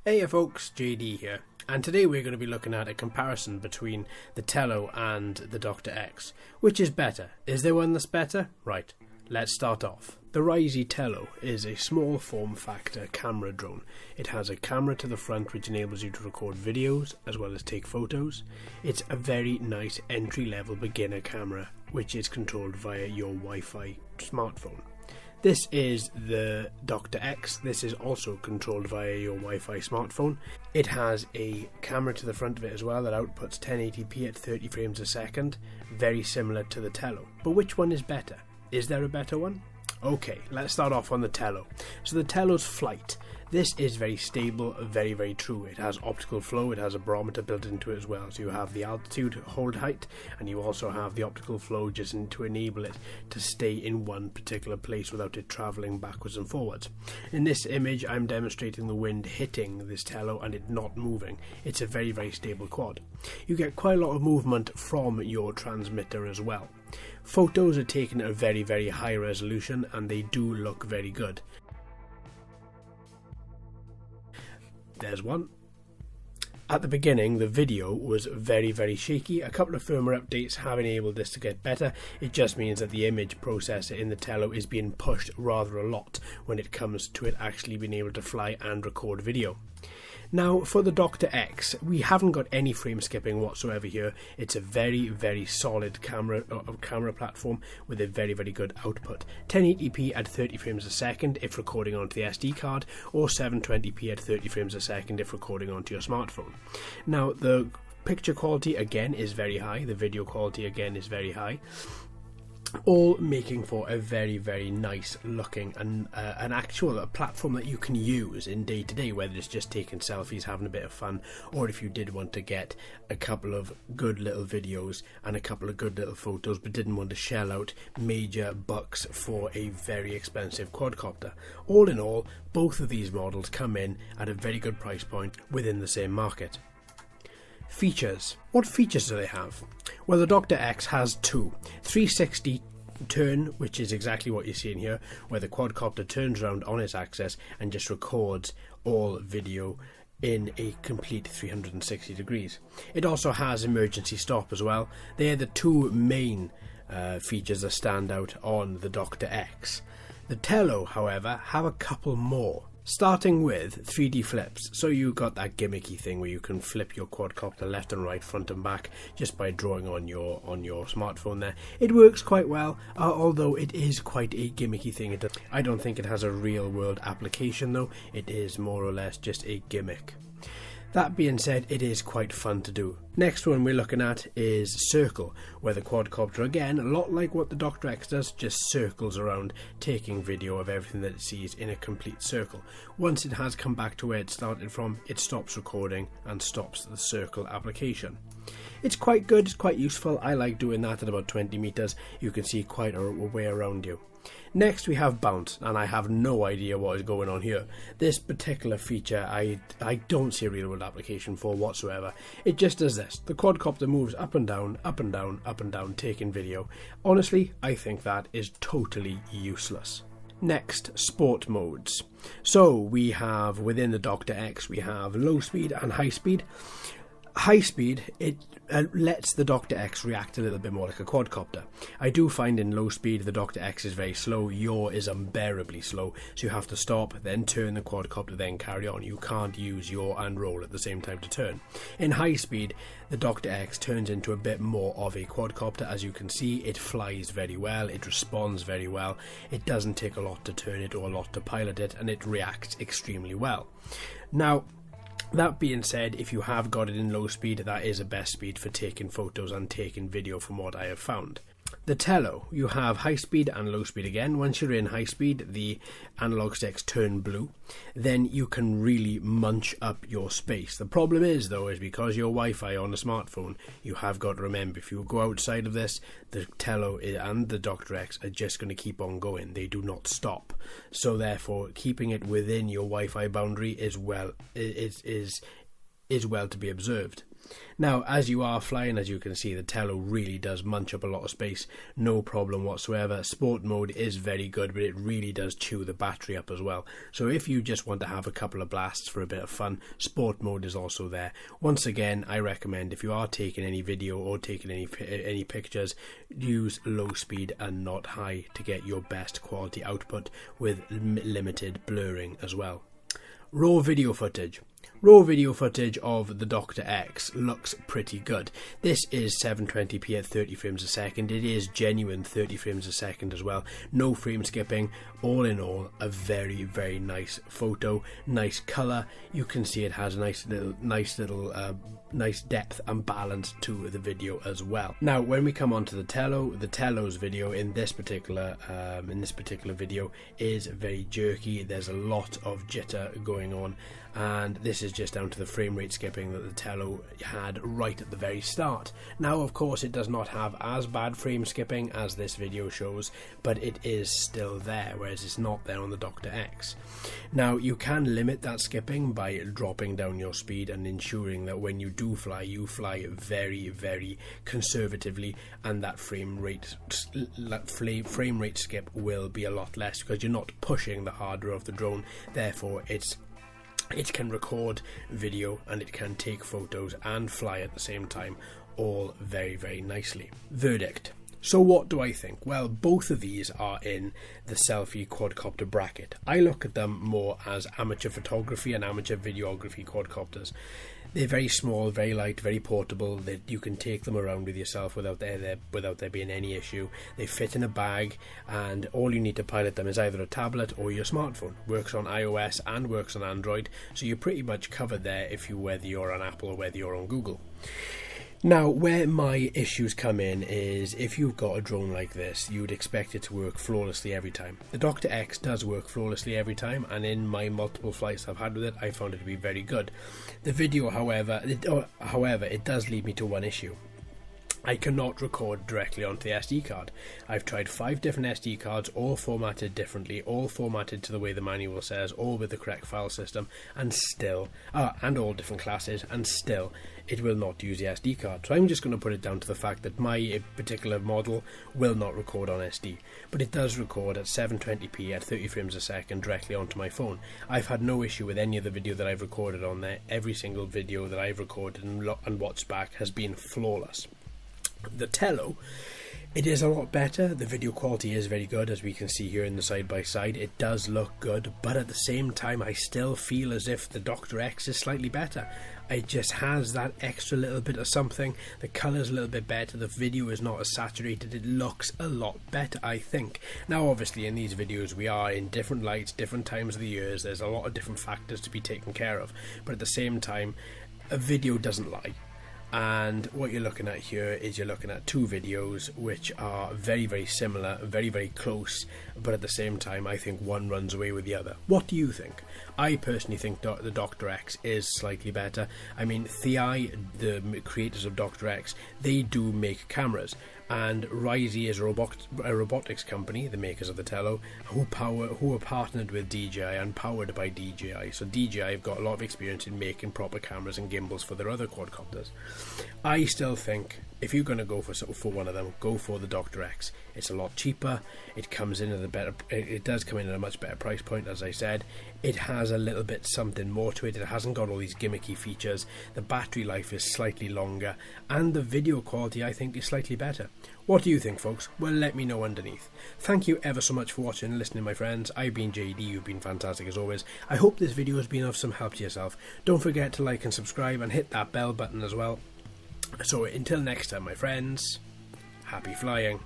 Hey folks, JD here, and today we're going to be looking at a comparison between the Tello and the Dr.x. Which is better? Is there one that's better? Right, let's start off. The Ryze Tello is a small form factor camera drone. It has a camera to the front which enables you to record videos as well as take photos. It's a very nice entry level beginner camera which is controlled via your Wi-Fi smartphone. This is the Dr.x. This is also controlled via your Wi-Fi smartphone. It has a camera to the front of it as well that outputs 1080p at 30 frames a second, very similar to the Tello. But which one is better? Is there a better one? Okay, let's start off on the Tello. So the Tello's flight. This is very stable, very true. It has optical flow, it has a barometer built into it as well. So you have the altitude, hold height, and you also have the optical flow just to enable it to stay in one particular place without it travelling backwards and forwards. In this image, I'm demonstrating the wind hitting this Tello and it not moving. It's a very stable quad. You get quite a lot of movement from your transmitter as well. Photos are taken at a very high resolution and they do look very good. There's one. At the beginning, the video was very shaky. A couple of firmware updates have enabled this to get better. It just means that the image processor in the Tello is being pushed rather a lot when it comes to it actually being able to fly and record video. Now for the Dr.x, we haven't got any frame skipping whatsoever here. It's a very solid camera platform with a very good output. 1080p at 30 frames a second if recording onto the SD card, or 720p at 30 frames a second if recording onto your smartphone. Now the picture quality again is very high, the video quality again is very high. All making for a very nice looking and an actual platform that you can use in day to day, whether it's just taking selfies, having a bit of fun, or if you did want to get a couple of good little videos and a couple of good little photos but didn't want to shell out major bucks for a very expensive quadcopter. All in all, both of these models come in at a very good price point within the same market. Features. What features do they have? Well, the Dr.x has two. 360 turn, which is exactly what you're seeing here, where the quadcopter turns around on its axis and just records all video in a complete 360 degrees. It also has emergency stop as well. They are the two main features that stand out on the Dr.x. The Tello, however, have a couple more. Starting with 3D flips. So you've got that gimmicky thing where you can flip your quadcopter left and right, front and back, just by drawing on your smartphone there. It works quite well, although it is quite a gimmicky thing. I don't think it has a real world application though. It is more or less just a gimmick. That being said, it is quite fun to do. Next one we're looking at is circle, where the quadcopter, again, a lot like what the Dr.x does, just circles around, taking video of everything that it sees in a complete circle. Once it has come back to where it started from, it stops recording and stops the circle application. It's quite good, it's quite useful. I like doing that at about 20 meters. You can see quite a way around you. Next we have bounce, and I have no idea what is going on here. This particular feature I don't see a real world application for whatsoever. It just does this. The quadcopter moves up and down, taking video. Honestly, I think that is totally useless. Next, sport modes. So we have, within the Dr.x, we have low speed and high speed. High speed, it lets the Dr.x react a little bit more like a quadcopter. I do find in low speed the Dr.x is very slow. Yaw is unbearably slow, so you have to stop, then turn the quadcopter, then carry on. You can't use yaw and roll at the same time to turn. In high speed, the Dr.x turns into a bit more of a quadcopter. As you can see, it flies very well, it responds very well, it doesn't take a lot to turn it or a lot to pilot it, and it reacts extremely well. Now, that being said, if you have got it in low speed, that is a best speed for taking photos and taking video from what I have found. The Tello, you have high speed and low speed again. Once you're in high speed, the analog sticks turn blue. Then you can really munch up your space. The problem is, though, is because your Wi-Fi on a smartphone, you have got to remember, if you go outside of this, the Tello and the Dr.x are just going to keep on going. They do not stop. So therefore, keeping it within your Wi-Fi boundary is well to be observed. Now, as you are flying, as you can see, the Tello really does munch up a lot of space, no problem whatsoever. Sport mode is very good, but it really does chew the battery up as well. So if you just want to have a couple of blasts for a bit of fun, sport mode is also there. Once again, I recommend if you are taking any video or taking any pictures, use low speed and not high to get your best quality output with limited blurring as well. Raw video footage. Raw video footage of the Dr.x looks pretty good. This is 720p at 30 frames a second. It is genuine 30 frames a second as well. No frame skipping. All in all, a very, very nice photo. Nice colour. You can see it has a nice depth and balance to the video as well. Now, when we come on to the Tello's video in this particular video is very jerky. There's a lot of jitter going on, and this is just down to the frame rate skipping that the Tello had right at the very start. Now, of course, it does not have as bad frame skipping as this video shows, but it is still there, whereas it's not there on the Dr.x. Now, you can limit that skipping by dropping down your speed and ensuring that when you do fly, you fly very, very conservatively, and that frame rate skip will be a lot less because you're not pushing the hardware of the drone. Therefore, it can record video and it can take photos and fly at the same time, all very, very nicely. Verdict. So what do I think? Well, both of these are in the Selfie Quadcopter bracket. I look at them more as amateur photography and amateur videography quadcopters. They're very small, very light, very portable. That you can take them around with yourself without there being any issue. They fit in a bag, and all you need to pilot them is either a tablet or your smartphone. Works on iOS and works on Android, so you're pretty much covered there whether you're on Apple or whether you're on Google. Now, where my issues come in is if you've got a drone like this, you would expect it to work flawlessly every time. The Dr.x does work flawlessly every time, and in my multiple flights I've had with it, I found it to be very good. The video, however, it does lead me to one issue. I cannot record directly onto the SD card. I've tried 5 different SD cards, all formatted differently, all formatted to the way the manual says, all with the correct file system, and still, and all different classes, and still, it will not use the SD card. So I'm just going to put it down to the fact that my particular model will not record on SD, but it does record at 720p at 30 frames a second directly onto my phone. I've had no issue with any of the video that I've recorded on there. Every single video that I've recorded and watched back has been flawless. The Tello, it is a lot better. The video quality is very good, as we can see here in the side by side. It does look good, but at the same time I still feel as if the Dr.x is slightly better. It just has that extra little bit of something. The colour's a little bit better. The video is not as saturated. It looks a lot better, I think. Now, obviously, in these videos, we are in different lights, different times of the years. There's a lot of different factors to be taken care of. But at the same time, a video doesn't lie. And what you're looking at here is you're looking at 2 videos which are very, very similar, very, very close, but at the same time I think one runs away with the other. What do you think? I personally think the Dr.x is slightly better. I mean, Thieye, the creators of Dr.x, they do make cameras, and Ryze is a robotics company, the makers of the Tello, who are partnered with DJI and powered by DJI. So DJI have got a lot of experience in making proper cameras and gimbals for their other quadcopters. I still think if you're going to go for one of them, go for the Dr.x. It's a lot cheaper. It comes in at it does come in at a much better price point, as I said. It has a little bit something more to it. It hasn't got all these gimmicky features. The battery life is slightly longer, and the video quality, I think, is slightly better. What do you think, folks? Well, let me know underneath. Thank you ever so much for watching and listening, my friends. I've been JD. You've been fantastic as always. I hope this video has been of some help to yourself. Don't forget to like and subscribe and hit that bell button as well. So until next time, my friends, happy flying.